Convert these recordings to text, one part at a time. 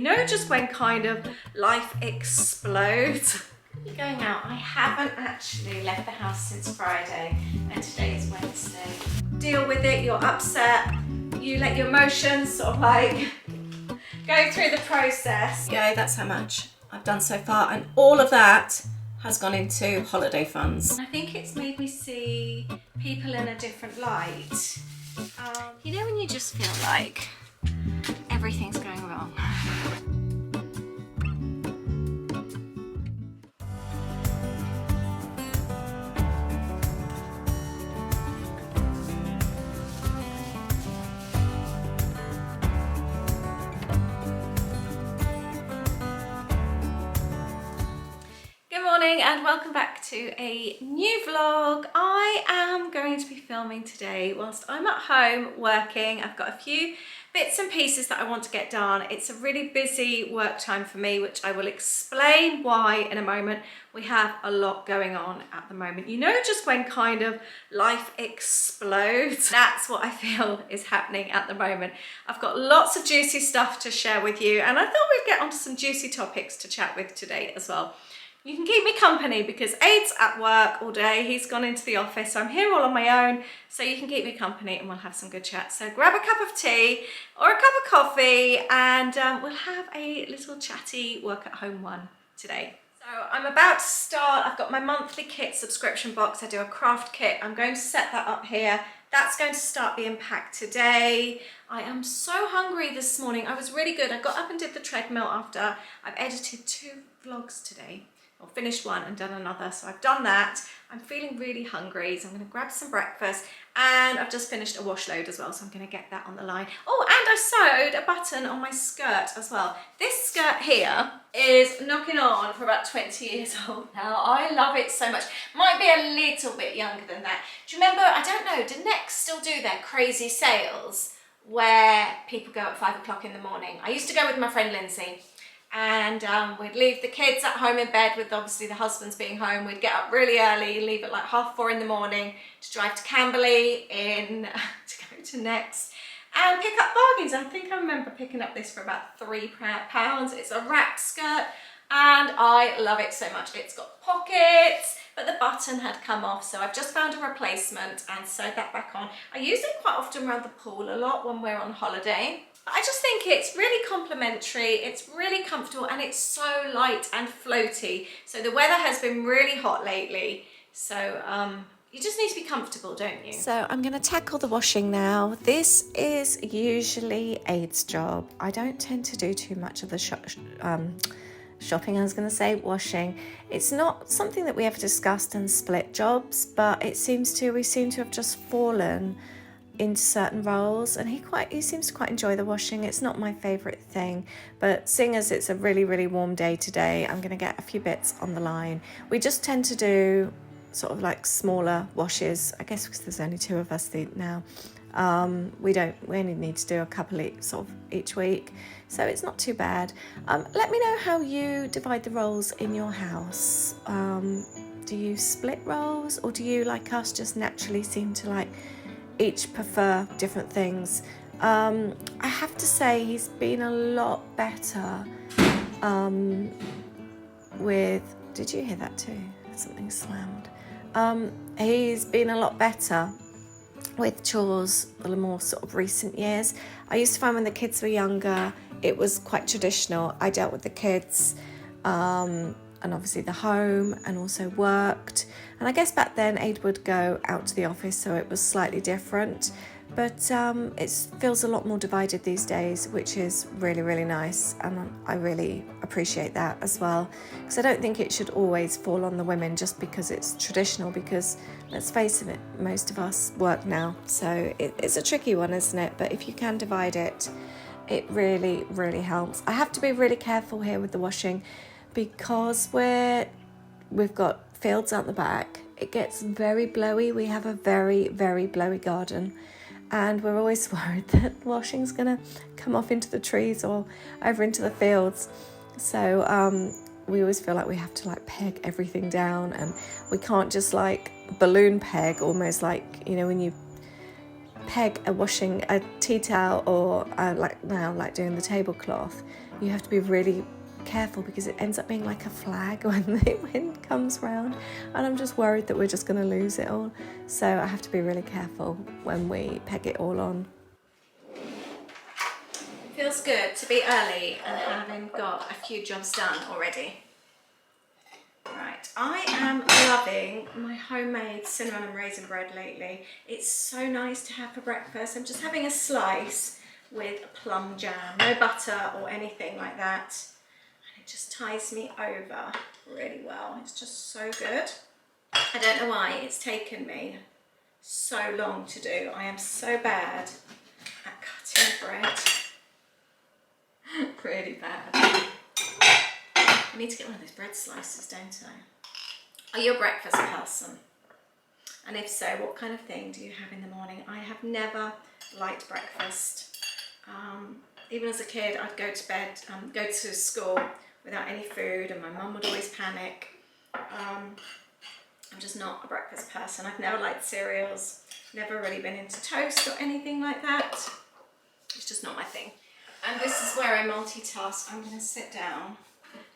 You know, just when kind of life explodes. You're going out. I haven't actually left the house since Friday and today is Wednesday. Deal with it, you're upset, you let your emotions sort of like go through the process. Yeah, that's how much I've done so far, and all of that has gone into holiday funds. I think it's made me see people in a different light. You know when you just feel like everything's going wrong? Good morning and welcome back to a new vlog. I am going to be filming today whilst I'm at home working. I've got a few bits and pieces that I want to get done. It's a really busy work time for me, which I will explain why in a moment. We have a lot going on at the moment. You know, just when kind of life explodes, that's what I feel is happening at the moment. I've got lots of juicy stuff to share with you, and I thought we'd get onto some juicy topics to chat with today as well. You can keep me company because Aid's at work all day. He's gone into the office, so I'm here all on my own. So you can keep me company and we'll have some good chat. So grab a cup of tea or a cup of coffee and we'll have a little chatty work at home one today. So I'm about to start. I've got my monthly kit subscription box. I do a craft kit. I'm going to set that up here. That's going to start being packed today. I am so hungry this morning. I was really good. I got up and did the treadmill after I've edited 2 vlogs today. Or finished one and done another, so I've done that. I'm feeling really hungry, so I'm gonna grab some breakfast, and I've just finished a wash load as well, so I'm gonna get that on the line. Oh, and I sewed a button on my skirt as well. This skirt here is knocking on for about 20 years old now. I love it so much. Might be a little bit younger than that. Do you remember, I don't know, do Next still do their crazy sales where people go at 5 o'clock in the morning? I used to go with my friend Lindsay, and we'd leave the kids at home in bed with obviously the husbands being home. We'd get up really early, leave at like 4:30 in the morning to drive to Camberley to go to Next and pick up bargains. I think I remember picking up this for about £3. It's a wrap skirt and I love it so much. It's got pockets, but the button had come off, so I've just found a replacement and sewed that back on. I use it quite often around the pool a lot when we're on holiday. I just think it's really complimentary, it's really comfortable, and it's so light and floaty. So the weather has been really hot lately, so you just need to be comfortable, don't you? So I'm going to tackle the washing now. This is usually Aid's job. I don't tend to do too much of the shopping, I was going to say washing. It's not something that we ever discussed and split jobs, but we seem to have just fallen into certain roles, and he seems to quite enjoy the washing. It's not my favourite thing, but seeing as it's a really warm day today, I'm going to get a few bits on the line. We just tend to do sort of like smaller washes, I guess because there's only 2 of us now. We only need to do a couple each week, so it's not too bad. Let me know how you divide the roles in your house. Do you split roles, or do you, like us, just naturally seem to like each prefer different things? I have to say he's been a lot better with, did you hear that too? Something slammed. He's been a lot better with chores the more sort of recent years. I used to find when the kids were younger, it was quite traditional. I dealt with the kids and obviously the home, and also worked. And I guess back then Aid would go out to the office, so it was slightly different. But it feels a lot more divided these days, which is really nice, and I really appreciate that as well, because I don't think it should always fall on the women just because it's traditional, because let's face it, most of us work now, so it's a tricky one, isn't it? But if you can divide it, it really helps. I have to be really careful here with the washing, because we've got fields out the back. It gets very blowy. We have a very blowy garden, and we're always worried that washing's gonna come off into the trees or over into the fields. So we always feel like we have to like peg everything down, and we can't just like balloon peg, almost like, you know, when you peg a tea towel, or like now, like doing the tablecloth, you have to be really careful because it ends up being like a flag when the wind comes round, and I'm just worried that we're just going to lose it all. So I have to be really careful when we peg it all on. It feels good to be early and having got a few jobs done already. Right, I am loving my homemade cinnamon and raisin bread lately. It's so nice to have for breakfast. I'm just having a slice with a plum jam, no butter or anything like that. And it just ties me over really well. It's just so good. I don't know why it's taken me so long to do. I am so bad at cutting bread. Really bad. I need to get one of those bread slices, don't I? Are you a breakfast person? And if so, what kind of thing do you have in the morning? I have never liked breakfast. Even as a kid, I'd go to bed, go to school without any food, and my mum would always panic. I'm just not a breakfast person. I've never liked cereals, never really been into toast or anything like that. It's just not my thing. And this is where I multitask. I'm going to sit down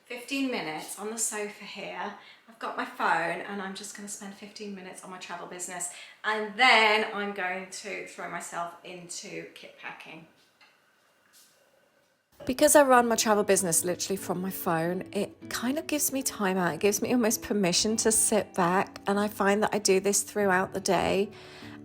15 minutes on the sofa here. I've got my phone and I'm just going to spend 15 minutes on my travel business, and then I'm going to throw myself into kit packing. Because I run my travel business literally from my phone, it kind of gives me time out. It gives me almost permission to sit back, and I find that I do this throughout the day.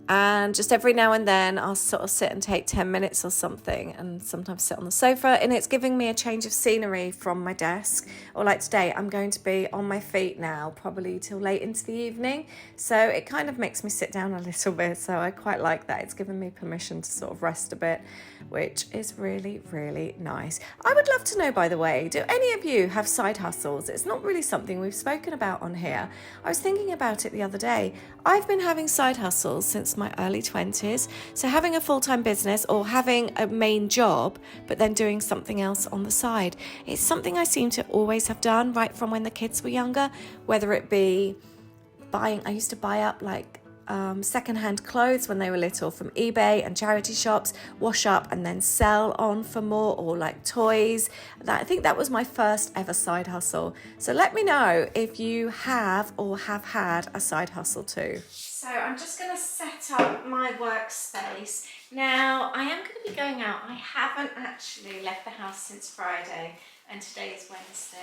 And just every now and then I'll sort of sit and take 10 minutes or something, and sometimes sit on the sofa, and it's giving me a change of scenery from my desk. Or like today, I'm going to be on my feet now, probably till late into the evening. So it kind of makes me sit down a little bit. So I quite like that. It's given me permission to sort of rest a bit, which is really, really nice. I would love to know, by the way, do any of you have side hustles? It's not really something we've spoken about on here. I was thinking about it the other day. I've been having side hustles since my early 20s. So having a full-time business or having a main job, but then doing something else on the side. It's something I seem to always have done right from when the kids were younger, whether it be buying, I used to buy up like secondhand clothes when they were little from eBay and charity shops, wash up and then sell on for more, or like toys. I think that was my first ever side hustle. So let me know if you have or have had a side hustle too. So I'm just going to set up my workspace. Now I am going to be going out. I haven't actually left the house since Friday, and today is Wednesday.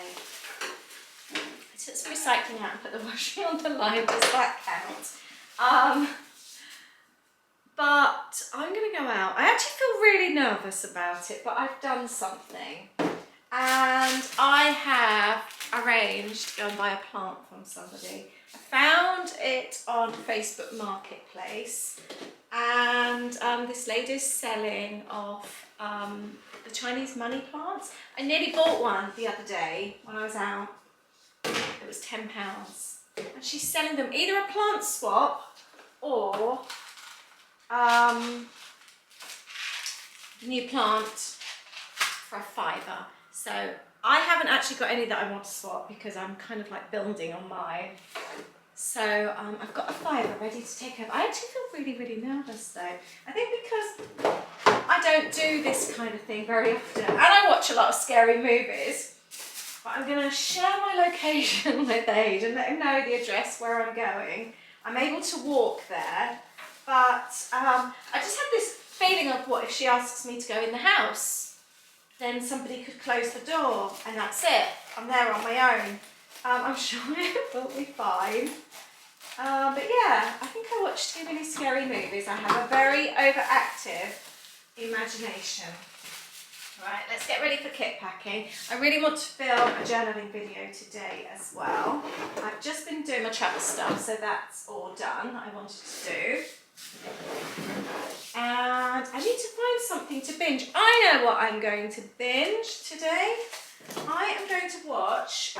I took some recycling out and put the washing on the line. Does that count? But I'm going to go out. I actually feel really nervous about it, but I've done something. And I have arranged to go and buy a plant from somebody. I found it on Facebook Marketplace, and this lady's selling off the Chinese money plants. I nearly bought one the other day when I was out. It was £10. And she's selling them either a plant swap or new plant for a £5. So I haven't actually got any that I want to swap because I'm kind of like building on mine. So I've got a £5 ready to take over. I actually feel really, really nervous though. I think because I don't do this kind of thing very often, and I watch a lot of scary movies. But I'm going to share my location with Aid and let him know the address where I'm going. I'm able to walk there, but I just had this feeling of, what if she asks me to go in the house? Then somebody could close the door and that's it. I'm there on my own. I'm sure it will be fine. But yeah, I think I watch too many scary movies. I have a very overactive imagination. Right, let's get ready for kit packing. I really want to film a journaling video today as well. I've just been doing my travel stuff, so that's all done I wanted to do. And I need to find something to binge. I know what I'm going to binge today. I am going to watch,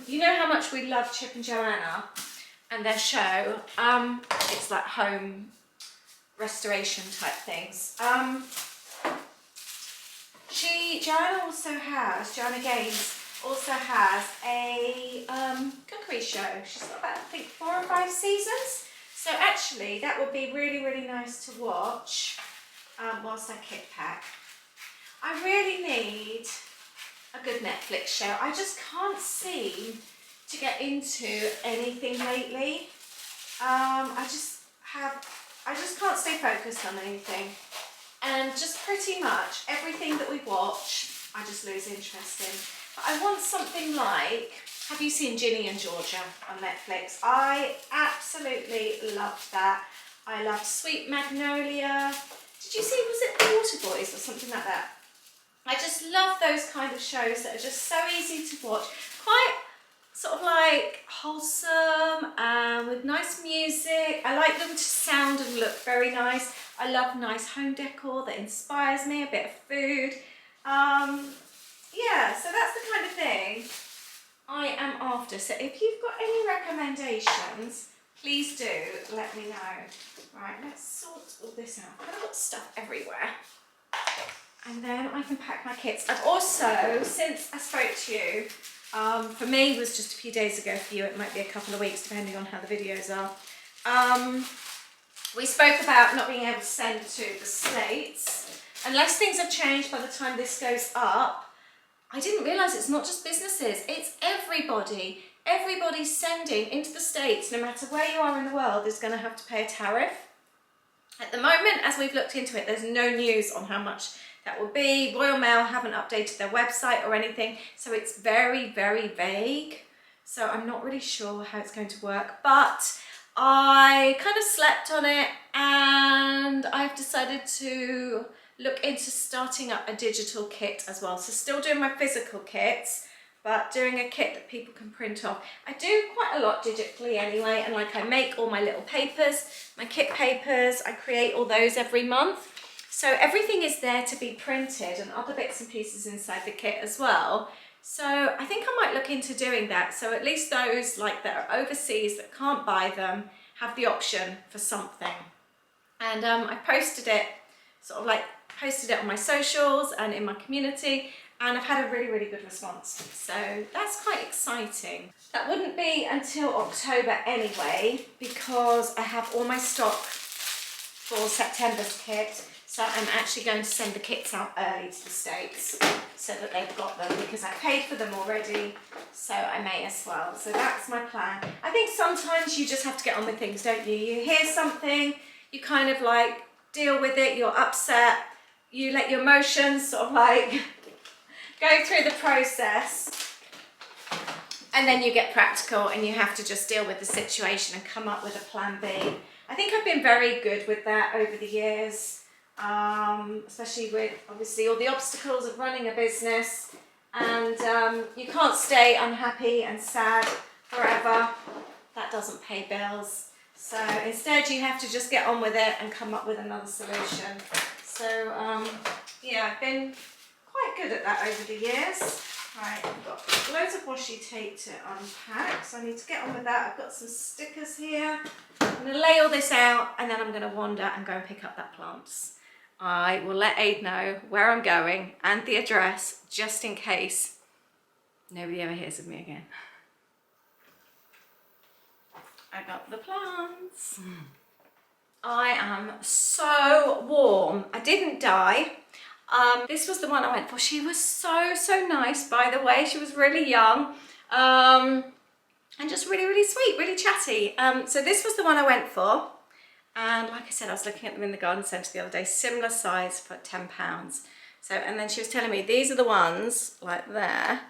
you know how much we love Chip and Joanna and their show. It's like home restoration type things. Joanna Gaines also has a cookery show. She's got about, I think, 4 or 5 seasons. So actually, that would be really, really nice to watch whilst I kit pack. I really need a good Netflix show. I just can't seem to get into anything lately. I just can't stay focused on anything. And just pretty much everything that we watch, I just lose interest in. But I want something like, have you seen Ginny and Georgia on Netflix? I absolutely loved that. I loved Sweet Magnolia. Did you see, was it The Water Boys or something like that? I just love those kind of shows that are just so easy to watch. Quite sort of like wholesome and with nice music. I like them to sound and look very nice. I love nice home decor that inspires me, a bit of food. Yeah, so that's the kind of thing I am after. So if you've got any recommendations, please do let me know. Right, let's sort all this out. I've got stuff everywhere. And then I can pack my kits. I've also, since I spoke to you, for me it was just a few days ago, for you it might be a couple of weeks depending on how the videos are. We spoke about not being able to send to the States. Unless things have changed by the time this goes up, I didn't realise it's not just businesses, it's everybody. Everybody sending into the States, no matter where you are in the world, is going to have to pay a tariff. At the moment, as we've looked into it, there's no news on how much that will be. Royal Mail haven't updated their website or anything, so it's very, very vague. So I'm not really sure how it's going to work, but I kind of slept on it and I've decided to look into starting up a digital kit as well. So still doing my physical kits, but doing a kit that people can print off. I do quite a lot digitally anyway, and like I make all my little papers, my kit papers, I create all those every month. So everything is there to be printed and other bits and pieces inside the kit as well. So I think I might look into doing that. So at least those like that are overseas that can't buy them have the option for something. And I posted it, sort of like posted it on my socials and in my community, and I've had a really, really good response. So that's quite exciting. That wouldn't be until October anyway, because I have all my stock for September's kit. So I'm actually going to send the kits out early to the States so that they've got them, because I paid for them already, so I may as well. So that's my plan. I think sometimes you just have to get on with things, don't you? You hear something, you kind of like deal with it, you're upset, you let your emotions sort of like go through the process, and then you get practical and you have to just deal with the situation and come up with a plan B. I think I've been very good with that over the years. Especially with obviously all the obstacles of running a business, and you can't stay unhappy and sad forever. That doesn't pay bills. So instead you have to just get on with it and come up with another solution. So yeah, I've been quite good at that over the years. Right, I've got loads of washi tape to unpack, so I need to get on with that. I've got some stickers here. I'm going to lay all this out and then I'm going to wander and go and pick up that plants. I will let Aid know where I'm going and the address, just in case nobody ever hears of me again. I got the plants. I am so warm. I didn't die. This was the one I went for. She was so nice, by the way. She was really young and just really, really sweet, really chatty. So this was the one I went for. And like I said, I was looking at them in the garden centre the other day, similar size for £10. So, and then she was telling me these are the ones like there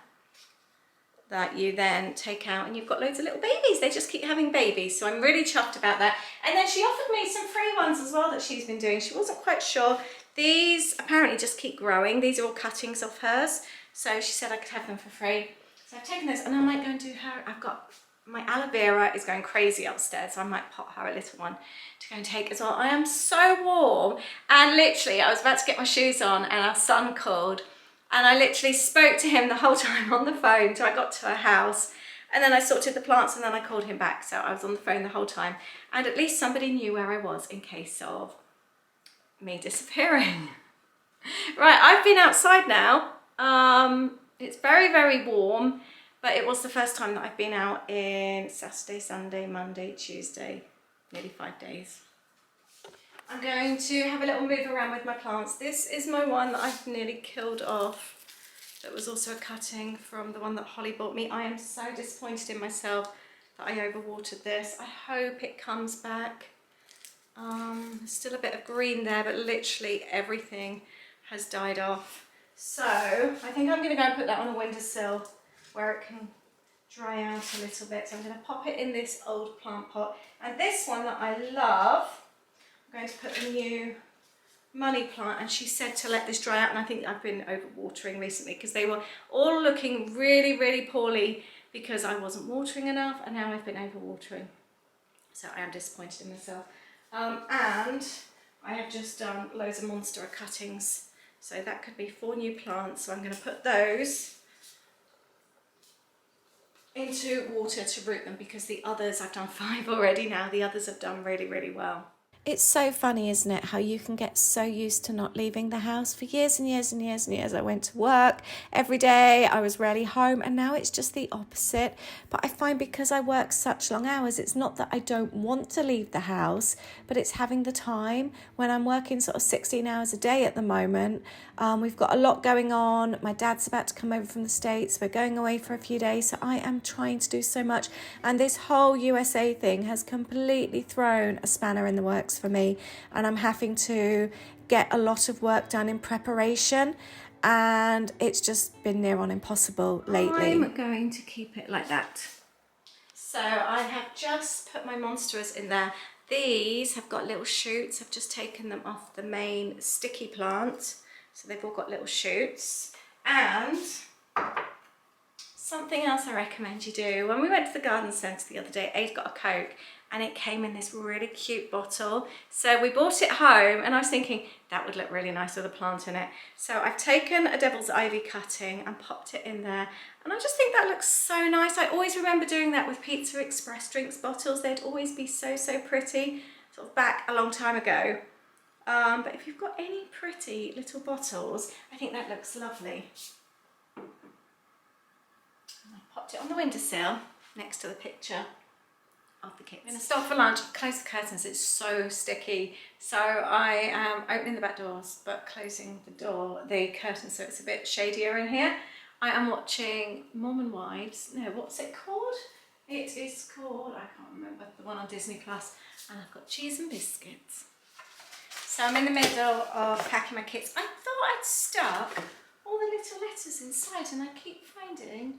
that you then take out and you've got loads of little babies. They just keep having babies. So I'm really chuffed about that. And then she offered me some free ones as well that she's been doing. She wasn't quite sure. These apparently just keep growing. These are all cuttings of hers. So she said I could have them for free. So I've taken this and I might go and do her. I've got my aloe vera is going crazy upstairs, so I might pot her a little one to go and take as well. I am so warm, and literally I was about to get my shoes on and our son called, and I literally spoke to him the whole time on the phone till I got to her house, and then I sorted the plants and then I called him back. So I was on the phone the whole time, and at least somebody knew where I was in case of me disappearing. Right, I've been outside now. It's very, very warm. But it was the first time that I've been out in Saturday, Sunday, Monday, Tuesday, nearly 5 days. I'm going to have a little move around with my plants. This is my one that I've nearly killed off that was also a cutting from the one that Holly bought me. I am so disappointed in myself that I overwatered this. I hope it comes back. There's still a bit of green there, but literally everything has died off. So I think I'm going to go and put that on a windowsill where it can dry out a little bit. So I'm going to pop it in this old plant pot. And this one that I love, I'm going to put a new money plant, and she said to let this dry out, and I think I've been overwatering recently because they were all looking really, really poorly because I wasn't watering enough, and now I've been overwatering. So I am disappointed in myself. And I have just done loads of monster cuttings. So that could be 4 new plants. So I'm going to put those into water to root them, because the others, I've done 5 already now. The others have done really, really well. It's so funny, isn't it, how you can get so used to not leaving the house. For years and years and years and years, I went to work every day. I was rarely home, and now it's just the opposite. But I find because I work such long hours, it's not that I don't want to leave the house, but it's having the time. When I'm working sort of 16 hours a day at the moment, we've got a lot going on. My dad's about to come over from the States. We're going away for a few days, so I am trying to do so much. And this whole USA thing has completely thrown a spanner in the works for me, and I'm having to get a lot of work done in preparation, and it's just been near on impossible lately. I'm going to keep it like that. So I have just put my monsteras in there. These have got little shoots. I've just taken them off the main sticky plant, so they've all got little shoots. And something else I recommend you do. When we went to the garden centre the other day, Aid got a Coke, and it came in this really cute bottle. So we brought it home, and I was thinking that would look really nice with a plant in it. So I've taken a devil's ivy cutting and popped it in there, and I just think that looks so nice. I always remember doing that with Pizza Express drinks bottles. They'd always be so, so pretty, sort of back a long time ago. But if you've got any pretty little bottles, I think that looks lovely. And I popped it on the windowsill next to the picture of the kids. I'm going to stop for lunch, close the curtains, it's so sticky. So I am opening the back doors but closing the curtains so it's a bit shadier in here. I am watching Mormon Wives. No, what's it called? It is called, I can't remember, the one on Disney Plus. And I've got cheese and biscuits. So I'm in the middle of packing my kits. I thought I'd stuck all the little letters inside, and I keep finding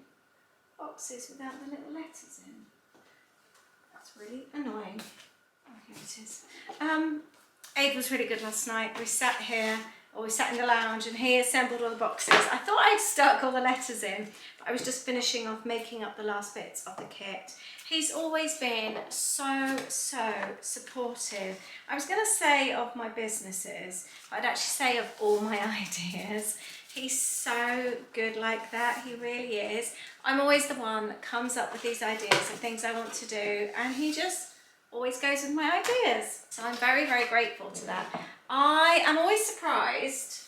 boxes without the little letters in. That's really annoying. Oh, here it is. Aid was really good last night. We sat in the lounge, and he assembled all the boxes. I thought I'd stuck all the letters in, but I was just finishing off making up the last bits of the kit. He's always been so, so supportive. I was going to say of my businesses, but I'd actually say of all my ideas. He's so good like that, he really is. I'm always the one that comes up with these ideas of things I want to do, and he just always goes with my ideas. So I'm very, very grateful to that. I am always surprised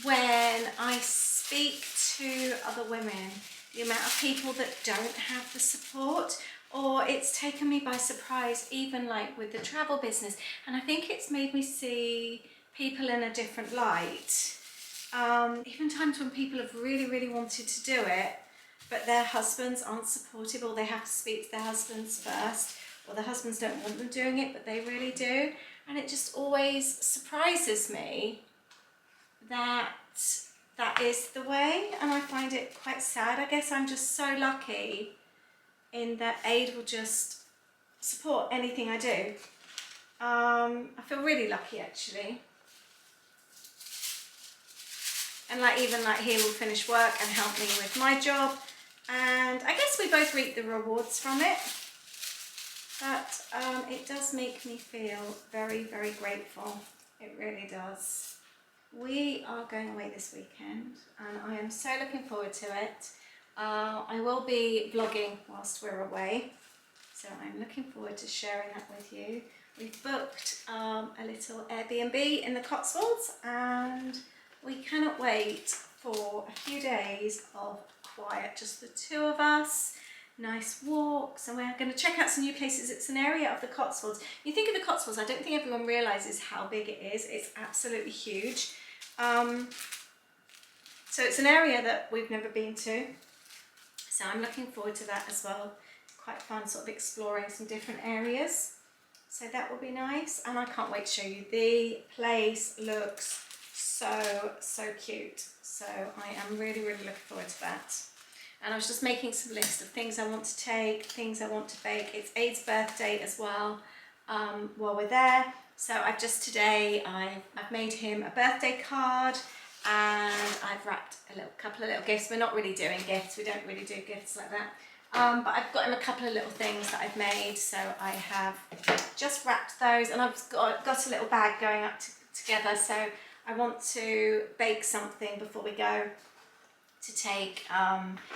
when I speak to other women, the amount of people that don't have the support, or it's taken me by surprise, even like with the travel business. And I think it's made me see people in a different light. Even times when people have really, really wanted to do it, but their husbands aren't supportive, or they have to speak to their husbands first, or their husbands don't want them doing it, but they really do. And it just always surprises me that that is the way, and I find it quite sad. I guess I'm just so lucky in that Aid will just support anything I do. I feel really lucky actually. And even he will finish work and help me with my job, and I guess we both reap the rewards from it. But it does make me feel very, very grateful. It really does. We are going away this weekend, and I am so looking forward to it. I will be vlogging whilst we're away, so I'm looking forward to sharing that with you. We've booked a little Airbnb in the Cotswolds, and we cannot wait for a few days of quiet, just the two of us, nice walks, and we're going to check out some new places. It's an area of the Cotswolds. You think of the Cotswolds, I don't think everyone realises how big it is. It's absolutely huge. So it's an area that we've never been to. So I'm looking forward to that as well. Quite fun sort of exploring some different areas. So that will be nice. And I can't wait to show you. The place looks so cute. So I am really looking forward to that. And I was just making some lists of things I want to take, things I want to bake. It's Aid's birthday as well while we're there. So today I've made him a birthday card and I've wrapped couple of little gifts. We're not really doing gifts, we don't really do gifts like that. But I've got him a couple of little things that I've made. So I have just wrapped those and I've got a little bag going up together. So I want to bake something before we go to take.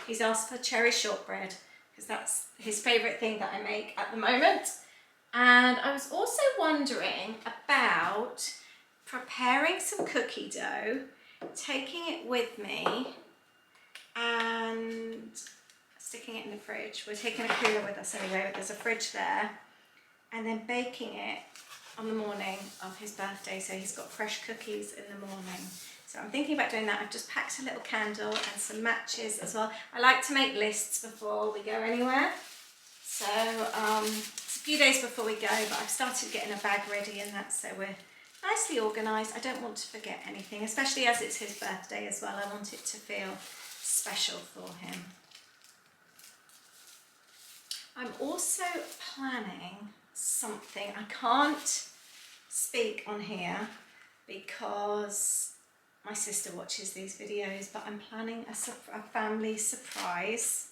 He's asked for cherry shortbread because that's his favourite thing that I make at the moment. And I was also wondering about preparing some cookie dough, taking it with me and sticking it in the fridge. We're taking a cooler with us anyway, but there's a fridge there. And then baking it on the morning of his birthday, so he's got fresh cookies in the morning. So I'm thinking about doing that. I've just packed a little candle and some matches as well. I like to make lists before we go anywhere. So it's a few days before we go, but I've started getting a bag ready and that, so we're nicely organised. I don't want to forget anything, especially as it's his birthday as well. I want it to feel special for him. I'm also planning something. I can't speak on here because my sister watches these videos, but I'm planning a family surprise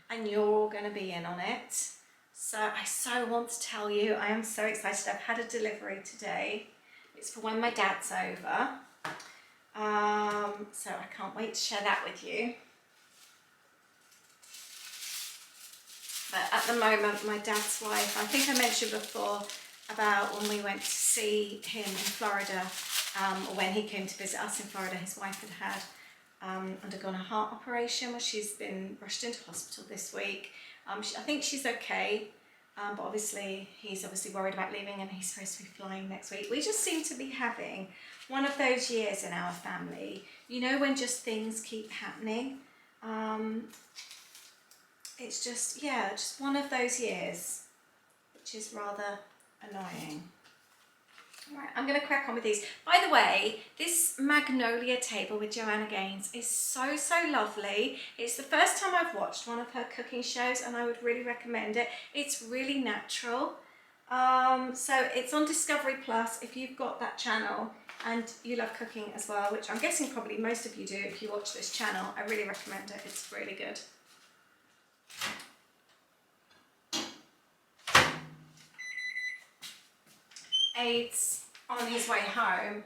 and you're all going to be in on it. So I so want to tell you, I am so excited. I've had a delivery today. It's for when my dad's over. So I can't wait to share that with you. But at the moment, my dad's wife, I think I mentioned before about when we went to see him in Florida, or when he came to visit us in Florida, his wife had undergone a heart operation where she's been rushed into hospital this week. I think she's okay, but obviously he's worried about leaving and he's supposed to be flying next week. We just seem to be having one of those years in our family, you know, when just things keep happening. It's just, yeah, just one of those years, which is rather annoying. Right, I'm going to crack on with these. By the way, this magnolia table with Joanna Gaines is so lovely. It's the first time I've watched one of her cooking shows and I would really recommend it. It's really natural. So it's on Discovery Plus if you've got that channel and you love cooking as well, which I'm guessing probably most of you do if you watch this channel. I really recommend it. It's really good. Aid's on his way home.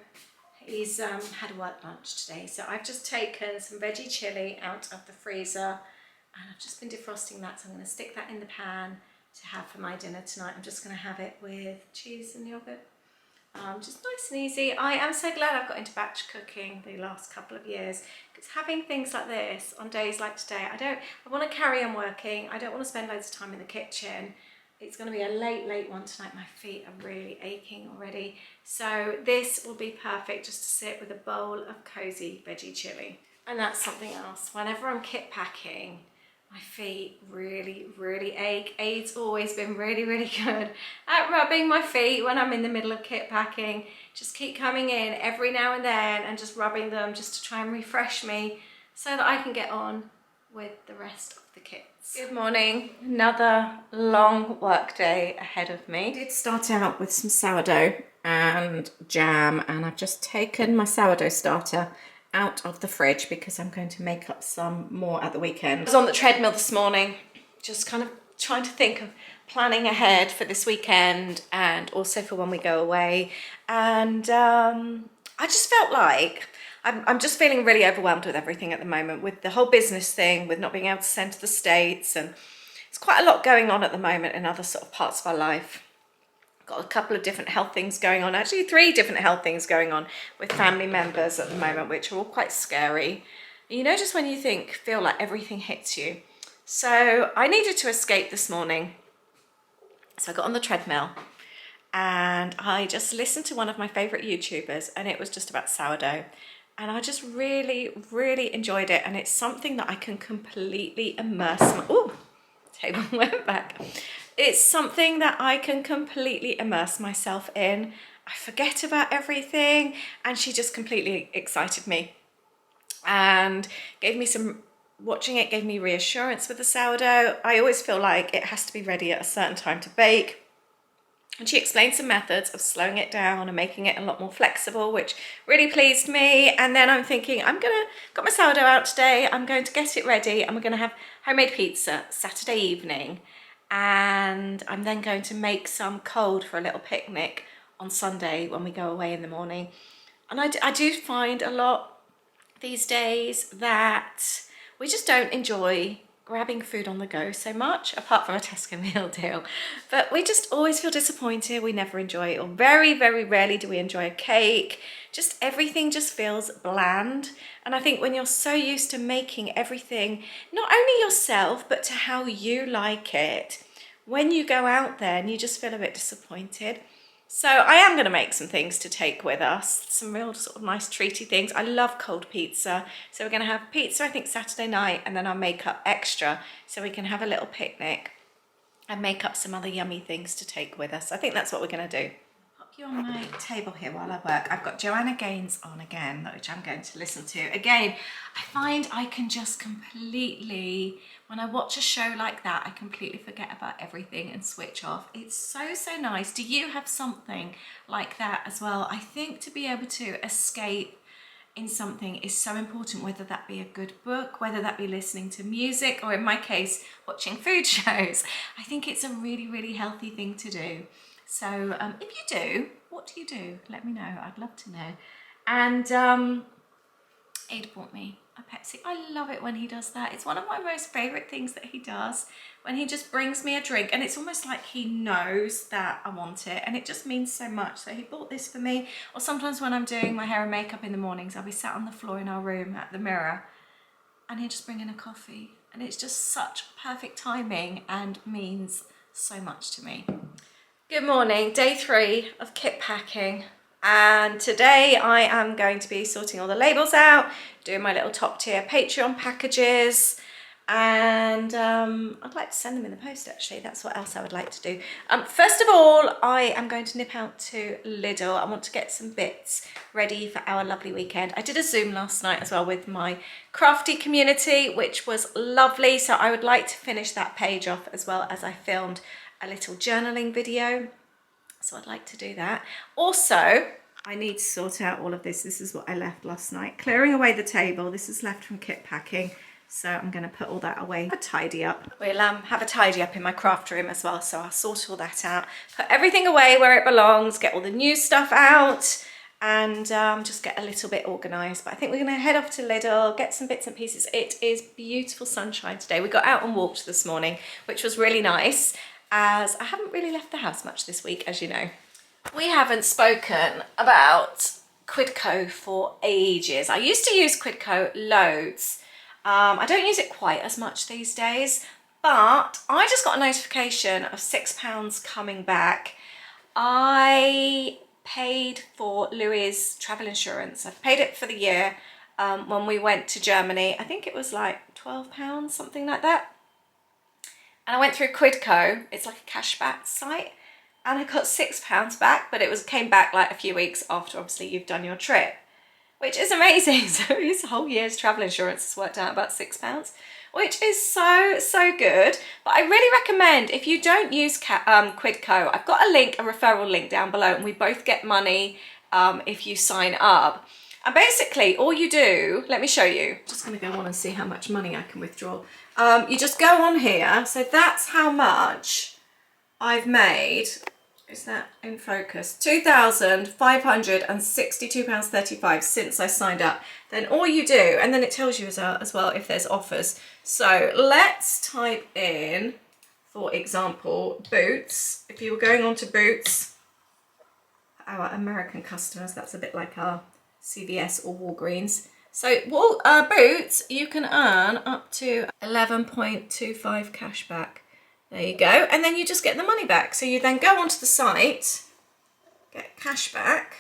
He's had a work lunch today, so I've just taken some veggie chili out of the freezer and I've just been defrosting that, so I'm going to stick that in the pan to have for my dinner tonight. I'm just going to have it with cheese and yogurt. Just nice and easy. I am so glad I've got into batch cooking the last couple of years, because having things like this on days like today, I want to carry on working. I don't want to spend loads of time in the kitchen. It's going to be a late one tonight. My feet are really aching already. So this will be perfect just to sit with a bowl of cozy veggie chili. And that's something else. Whenever I'm kit packing, my feet really ache. Aid's always been really good at rubbing my feet when I'm in the middle of kit packing. Just keep coming in every now and then and just rubbing them just to try and refresh me so that I can get on with the rest of the kits. Good morning. Another long work day ahead of me. I did start out with some sourdough and jam, and I've just taken my sourdough starter out of the fridge because I'm going to make up some more at the weekend. I was on the treadmill this morning, just kind of trying to think of planning ahead for this weekend and also for when we go away. And I just felt like I'm just feeling really overwhelmed with everything at the moment, with the whole business thing, with not being able to send to the States, and it's quite a lot going on at the moment in other sort of parts of our life. Got a couple of different health things going on, actually 3 different health things going on with family members at the moment, which are all quite scary. You know, just when you feel like everything hits you. So I needed to escape this morning. So I got on the treadmill and I just listened to one of my favourite YouTubers, and it was just about sourdough. and I just really enjoyed it, and it's something that I can completely immerse my, ooh, table went back. It's something that I can completely immerse myself in. I forget about everything, and she just completely excited me and gave me some, watching it gave me reassurance with the sourdough. I always feel like it has to be ready at a certain time to bake. And she explained some methods of slowing it down and making it a lot more flexible, which really pleased me. And then I'm thinking, got my sourdough out today, I'm going to get it ready, and we're going to have homemade pizza Saturday evening. And I'm then going to make some cold for a little picnic on Sunday when we go away in the morning. And I do find a lot these days that we just don't enjoy grabbing food on the go so much, apart from a Tesco meal deal. But we just always feel disappointed. We never enjoy it, or very rarely do we enjoy a cake. Just everything just feels bland. And I think when you're so used to making everything, not only yourself, but to how you like it, when you go out there and you just feel a bit disappointed. So I am going to make some things to take with us, some real sort of nice treaty things. I love cold pizza. So we're going to have pizza, I think, Saturday night, and then I'll make up extra so we can have a little picnic and make up some other yummy things to take with us. I think that's what we're going to do. Pop you on my table here while I work. I've got Joanna Gaines on again, which I'm going to listen to. Again, I find I can just completely, when I watch a show like that, I completely forget about everything and switch off. It's so nice. Do you have something like that as well? I think to be able to escape in something is so important, whether that be a good book, whether that be listening to music, or in my case, watching food shows. I think it's a really healthy thing to do. So if you do, what do you do? Let me know. I'd love to know. And Ada bought me a Pepsi. I love it when he does that. It's one of my most favourite things that he does, when he just brings me a drink, and it's almost like he knows that I want it, and it just means so much. So he bought this for me. Or sometimes when I'm doing my hair and makeup in the mornings, I'll be sat on the floor in our room at the mirror, and he'll just bring in a coffee, and it's just such perfect timing and means so much to me. Good morning, day 3 of kit packing. And today I am going to be sorting all the labels out, doing my little top tier Patreon packages, and I'd like to send them in the post actually. That's what else I would like to do. First of all, I am going to nip out to Lidl. I want to get some bits ready for our lovely weekend. I did a Zoom last night as well with my crafty community, which was lovely. So I would like to finish that page off, as well as I filmed a little journaling video. So I'd like to do that. Also, I need to sort out all of this. This is what I left last night. Clearing away the table. This is left from kit packing. So I'm going to put all that away. Have a tidy up. We'll have a tidy up in my craft room as well. So I'll sort all that out. Put everything away where it belongs. Get all the new stuff out. And just get a little bit organised. But I think we're going to head off to Lidl, get some bits and pieces. It is beautiful sunshine today. We got out and walked this morning, which was really nice, as I haven't really left the house much this week, as you know. We haven't spoken about Quidco for ages. I used to use Quidco loads. I don't use it quite as much these days, but I just got a notification of £6 coming back. I paid for Louis' travel insurance. I've paid it for the year when we went to Germany. I think it was like £12, something like that. And I went through Quidco. It's like a cashback site. And I got £6 back, but it came back like a few weeks after obviously you've done your trip, which is amazing. So this whole year's travel insurance has worked out about £6, which is so good. But I really recommend, if you don't use Quidco, I've got a link, a referral link down below, and we both get money if you sign up. And basically all you do, let me show you. Just gonna go on and see how much money I can withdraw. You just go on here. So that's how much I've made. Is that in focus? £2,562.35 since I signed up. Then all you do, and then it tells you as well if there's offers. So let's type in, for example, Boots. If you were going on to Boots, our American customers, that's a bit like our CVS or Walgreens. So Boots, you can earn up to 11.25 cash back. There you go, and then you just get the money back. So you then go onto the site, get cash back.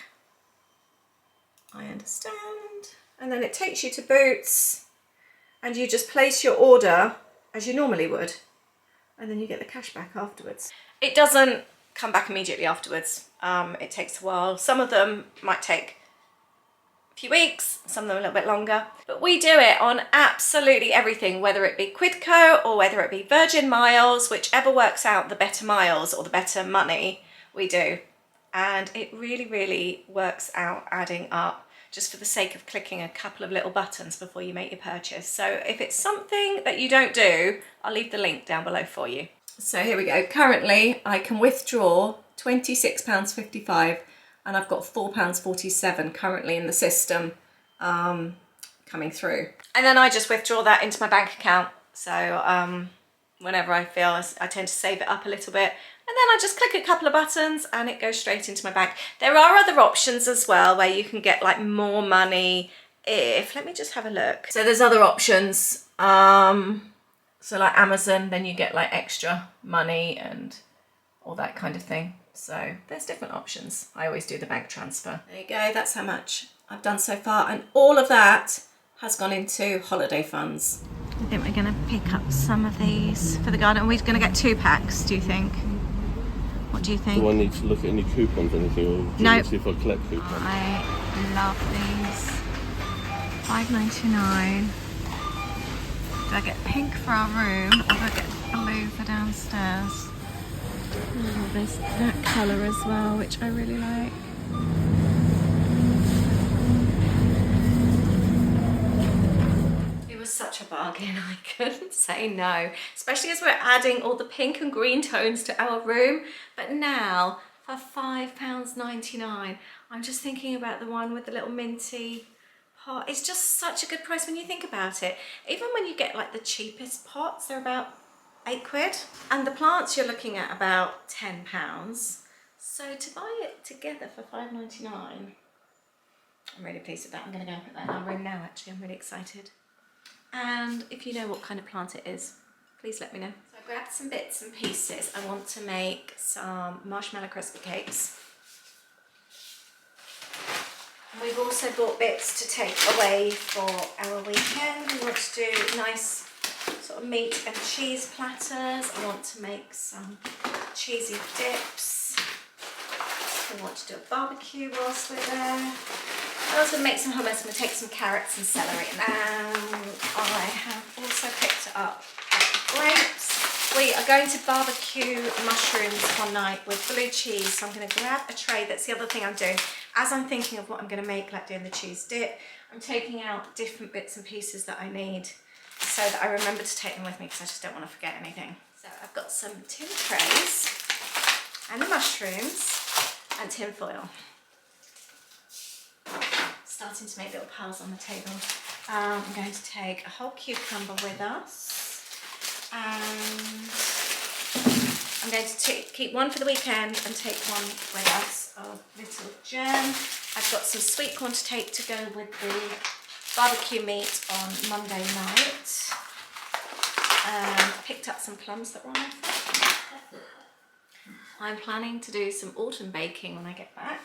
I understand. and then it takes you to Boots, and you just place your order as you normally would, and then you get the cash back afterwards. It doesn't come back immediately afterwards. It takes a while. Some of them might take a few weeks, some of them a little bit longer, but we do it on absolutely everything, whether it be Quidco or whether it be Virgin Miles, whichever works out the better miles or the better money, we do. And it really, really works out adding up, just for the sake of clicking a couple of little buttons before you make your purchase. So if it's something that you don't do, I'll leave the link down below for you. So here we go. Currently I can withdraw £26.55, and I've got £4.47 currently in the system coming through. And then I just withdraw that into my bank account. So whenever I feel, I tend to save it up a little bit, and then I just click a couple of buttons and it goes straight into my bank. There are other options as well where you can get like more money if, let me just have a look. So there's other options. So like Amazon, then you get like extra money and all that kind of thing. So there's different options. I always do the bank transfer. There you go, that's how much I've done so far. And all of that has gone into holiday funds. I think we're gonna pick up some of these for the garden. We're gonna get 2 packs, do you think? What do you think? Do I need to look at any coupons or anything, or do you see if I collect coupons? I love these. $5.99. Do I get pink for our room, or do I get blue for downstairs? Oh, there's that colour as well, which I really like. It was such a bargain, I couldn't say no. Especially as we're adding all the pink and green tones to our room. But now, for £5.99, I'm just thinking about the one with the little minty pot. It's just such a good price when you think about it. Even when you get like the cheapest pots, they're about £8. And the plants you're looking at about £10. So to buy it together for £5.99, I'm really pleased with that. I'm going to go and put that in our room now, actually. I'm really excited. And if you know what kind of plant it is, please let me know. So I grabbed some bits and pieces. I want to make some marshmallow crispy cakes. And we've also bought bits to take away for our weekend. We want to do nice sort of meat and cheese platters. I want to make some cheesy dips. I want to do a barbecue whilst we're there. I was going to make some hummus. I'm going to take some carrots and celery. And I have also picked up grapes. We are going to barbecue mushrooms one night with blue cheese. So I'm going to grab a tray. That's the other thing I'm doing. As I'm thinking of what I'm going to make, like doing the cheese dip, I'm taking out different bits and pieces that I need so that I remember to take them with me, because I just don't want to forget anything. So I've got some tin trays and the mushrooms and tin foil. Starting to make little piles on the table. I'm going to take a whole cucumber with us, and I'm going to keep one for the weekend and take one with us of little gem. I've got some sweet corn to take to go with the barbecue meat on Monday night. Picked up some plums that were on my foot. I'm planning to do some autumn baking when I get back.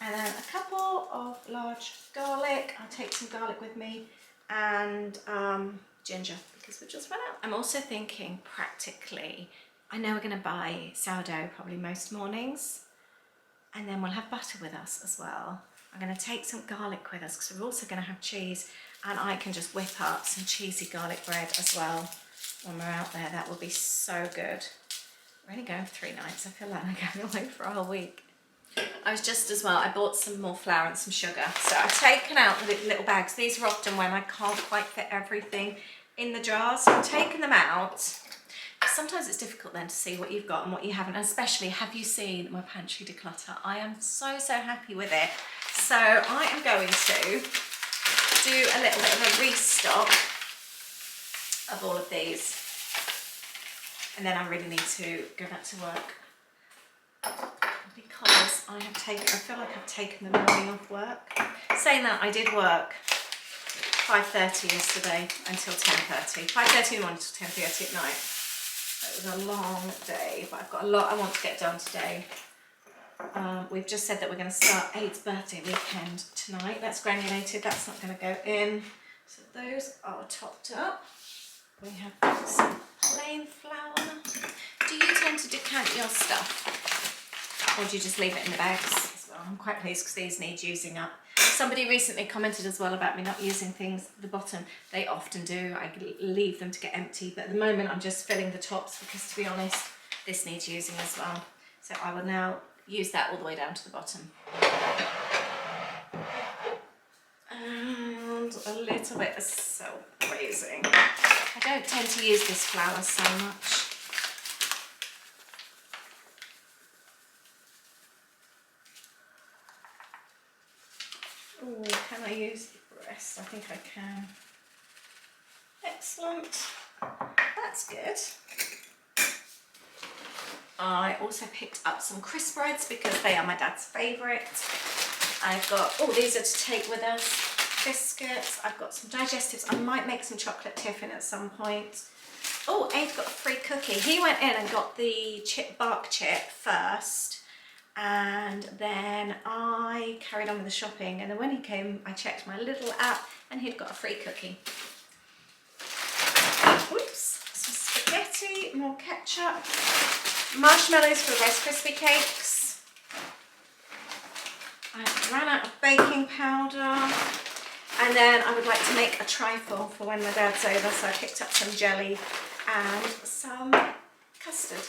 And then a couple of large garlic. I'll take some garlic with me, and ginger, because we've just run out. I'm also thinking practically, I know we're going to buy sourdough probably most mornings, and then we'll have butter with us as well. I'm going to take some garlic with us because we're also going to have cheese, and I can just whip up some cheesy garlic bread as well when we're out there. That will be so good. We're only going for 3 nights. I feel like I'm going away for a whole week. I was just as well, I bought some more flour and some sugar. So I've taken out the little bags. These are often when I can't quite fit everything in the jars. So I've taken them out. Sometimes it's difficult then to see what you've got and what you haven't. And especially, have you seen my pantry declutter? I am so happy with it. So I am going to do a little bit of a restock of all of these. And then I really need to go back to work, because I feel like I've taken the morning off work. Saying that, I did work 5:30 yesterday until 10:30. 5:30 in the morning till 10:30 at night. So it was a long day, but I've got a lot I want to get done today. We've just said that we're going to start Aid's birthday weekend tonight. That's granulated, that's not going to go in. So those are topped up. We have some plain flour. Do you tend to decant your stuff? Or do you just leave it in the bags as well? I'm quite pleased because these need using up. Somebody recently commented as well about me not using things at the bottom. They often do. I leave them to get empty, but at the moment I'm just filling the tops because, to be honest, this needs using as well. So I will now use that all the way down to the bottom. And a little bit of salt raising. I don't tend to use this flour so much. Oh, can I use the rest? I think I can. Excellent. That's good. I also picked up some crisp breads because they are my dad's favourite. I've got, oh, these are to take with us. Biscuits. I've got some digestives. I might make some chocolate tiffin at some point. Oh, Aid got a free cookie. He went in and got the bark chip first. And then I carried on with the shopping, and then when he came I checked my little app and he'd got a free cookie. Whoops, some spaghetti, more ketchup, marshmallows for the Rice Krispie cakes. I ran out of baking powder, and then I would like to make a trifle for when my dad's over, so I picked up some jelly and some custard.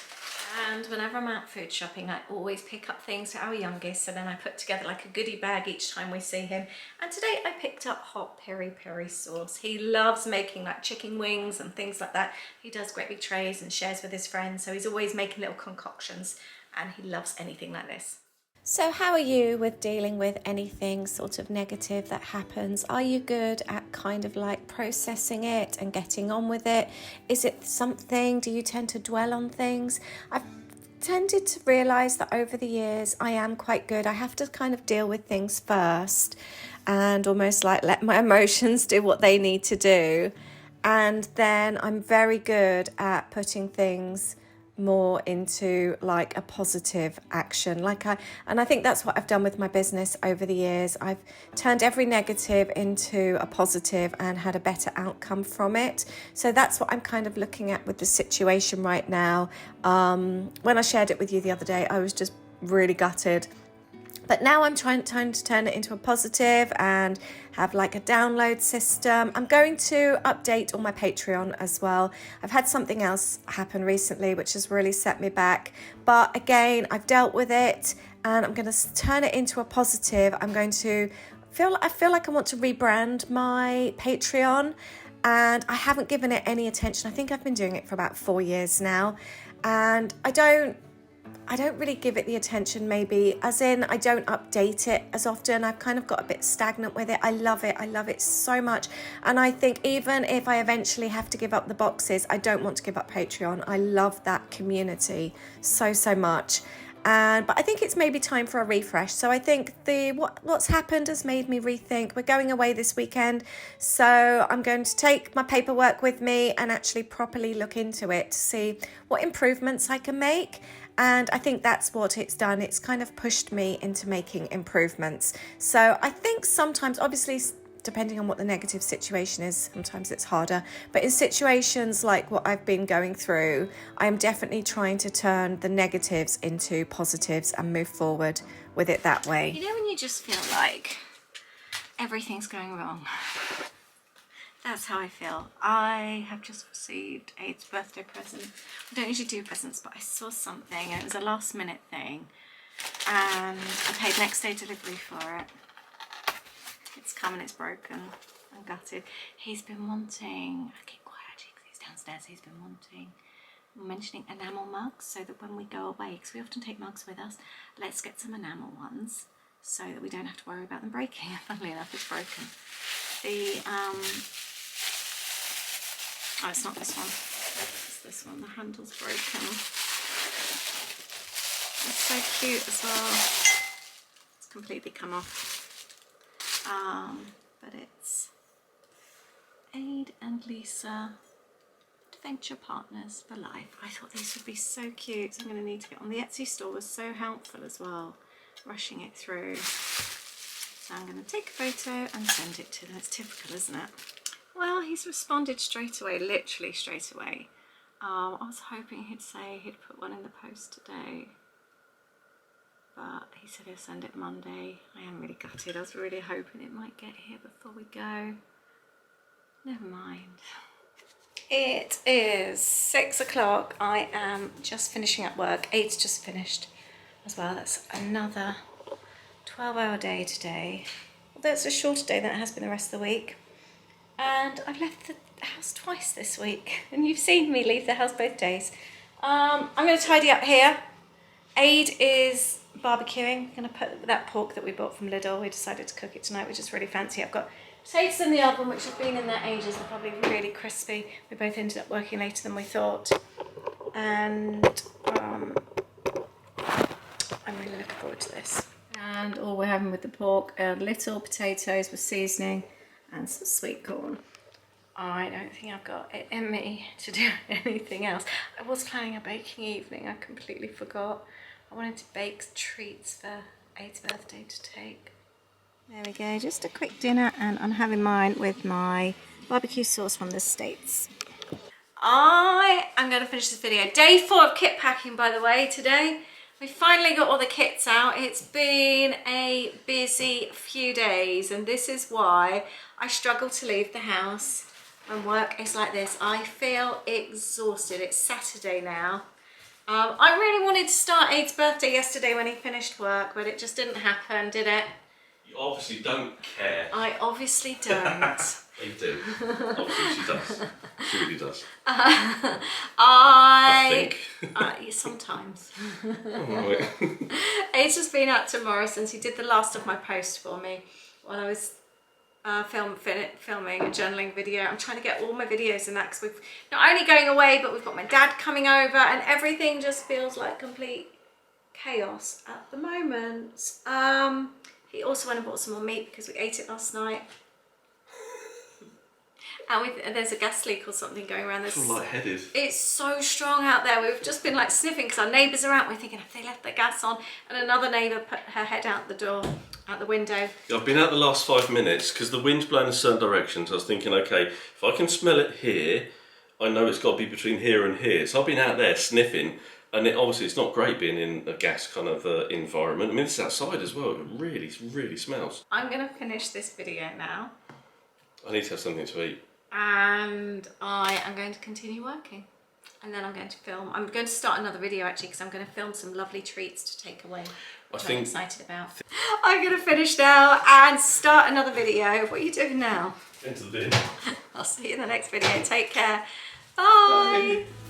And whenever I'm out food shopping, I always pick up things for our youngest, so then I put together like a goodie bag each time we see him. And today I picked up hot peri-peri sauce. He loves making like chicken wings and things like that. He does great big trays and shares with his friends, so he's always making little concoctions, and he loves anything like this. So how are you with dealing with anything sort of negative that happens? Are you good at kind of like processing it and getting on with it? Is it something, do you tend to dwell on things? I've tended to realise that over the years I am quite good. I have to kind of deal with things first and almost like let my emotions do what they need to do. And then I'm very good at putting things more into like a positive action, and I think that's what I've done with my business over the years. I've turned every negative into a positive and had a better outcome from it. So that's what I'm kind of looking at with the situation right now. When I shared it with you the other day, I was just really gutted. But now I'm trying to turn it into a positive and have like a download system. I'm going to update all my Patreon as well. I've had something else happen recently which has really set me back. But again, I've dealt with it and I'm going to turn it into a positive. I'm going to I feel like I want to rebrand my Patreon, and I haven't given it any attention. I think I've been doing it for about 4 years now, and I don't really give it the attention, maybe, as in I don't update it as often. I've kind of got a bit stagnant with it. I love it so much. And I think even if I eventually have to give up the boxes, I don't want to give up Patreon. I love that community so much. But I think it's maybe time for a refresh. So I think what's happened has made me rethink. We're going away this weekend, so I'm going to take my paperwork with me and actually properly look into it to see what improvements I can make. And I think that's what it's done. It's kind of pushed me into making improvements. So I think sometimes, obviously, depending on what the negative situation is, sometimes it's harder. But in situations like what I've been going through, I am definitely trying to turn the negatives into positives and move forward with it that way. You know when you just feel like everything's going wrong? That's how I feel. I have just received Aid's birthday present. I don't usually do presents, but I saw something and it was a last minute thing. And I paid next day delivery for it. It's come and it's broken. I'm gutted. He's been wanting, I keep quiet actually because he's downstairs, he's been mentioning enamel mugs, so that when we go away, because we often take mugs with us, let's get some enamel ones so that we don't have to worry about them breaking. Funnily enough, it's broken. Oh, it's not this one. It's this one. The handle's broken. It's so cute as well. It's completely come off. But it's Aid and Lisa, Adventure Partners for Life. I thought these would be so cute. So I'm going to need to get on. The Etsy store was so helpful as well. rushing it through. So I'm going to take a photo and send it to them. It's typical, isn't it? Well, he's responded straight away, literally straight away. I was hoping he'd say he'd put one in the post today, but he said he'll send it Monday. I am really gutted. I was really hoping it might get here before we go. Never mind. It is 6 o'clock. I am just finishing up work. 8's just finished as well. That's another 12-hour day today. Although it's a shorter day than it has been the rest of the week. And I've left the house twice this week. And you've seen me leave the house both days. I'm going to tidy up here. Aid is barbecuing. I'm going to put that pork that we bought from Lidl. We decided to cook it tonight, which is really fancy. I've got potatoes in the oven, which have been in there ages. They're probably really crispy. We both ended up working later than we thought. And I'm really looking forward to this. And all we're having with the pork are little potatoes with seasoning and some sweet corn. I don't think I've got it in me to do anything else. I was planning a baking evening. I completely forgot. I wanted to bake treats for Aid's birthday to take. There we go, just a quick dinner, and I'm having mine with my barbecue sauce from the States. I am going to finish this video. Day 4 of kit packing, by the way, today. We finally got all the kits out. It's been a busy few days, and this is why I struggle to leave the house when work is like this. I feel exhausted. It's Saturday now. I really wanted to start Aid's birthday yesterday when he finished work, but it just didn't happen, did it? You obviously don't care. I obviously don't. You do. Obviously she does. She really does. I think. Sometimes. Right. Aid's just been out to Morrison's. He did the last of my post for me while I was filming a journaling video. I'm trying to get all my videos in that because we've not only going away, but we've got my dad coming over, and everything just feels like complete chaos at the moment. He also went and bought some more meat because we ate it last night. And there's a gas leak or something going around. I'm lightheaded. It's so strong out there. We've just been like sniffing because our neighbours are out. We're thinking, have they left the gas on? And another neighbour put her head out the door, out the window. Yeah, I've been out the last 5 minutes because the wind's blowing in certain directions. I was thinking, okay, if I can smell it here, I know it's got to be between here and here. So I've been out there sniffing, and obviously it's not great being in a gas kind of environment. I mean, it's outside as well. It really, really smells. I'm going to finish this video now. I need to have something to eat. And I am going to continue working, and then I'm going to film. I'm going to start another video actually because I'm going to film some lovely treats to take away, which I'm excited about. I'm going to finish now and start another video. What are you doing now? Into the bin. I'll see you in the next video. Take care. Bye. Bye.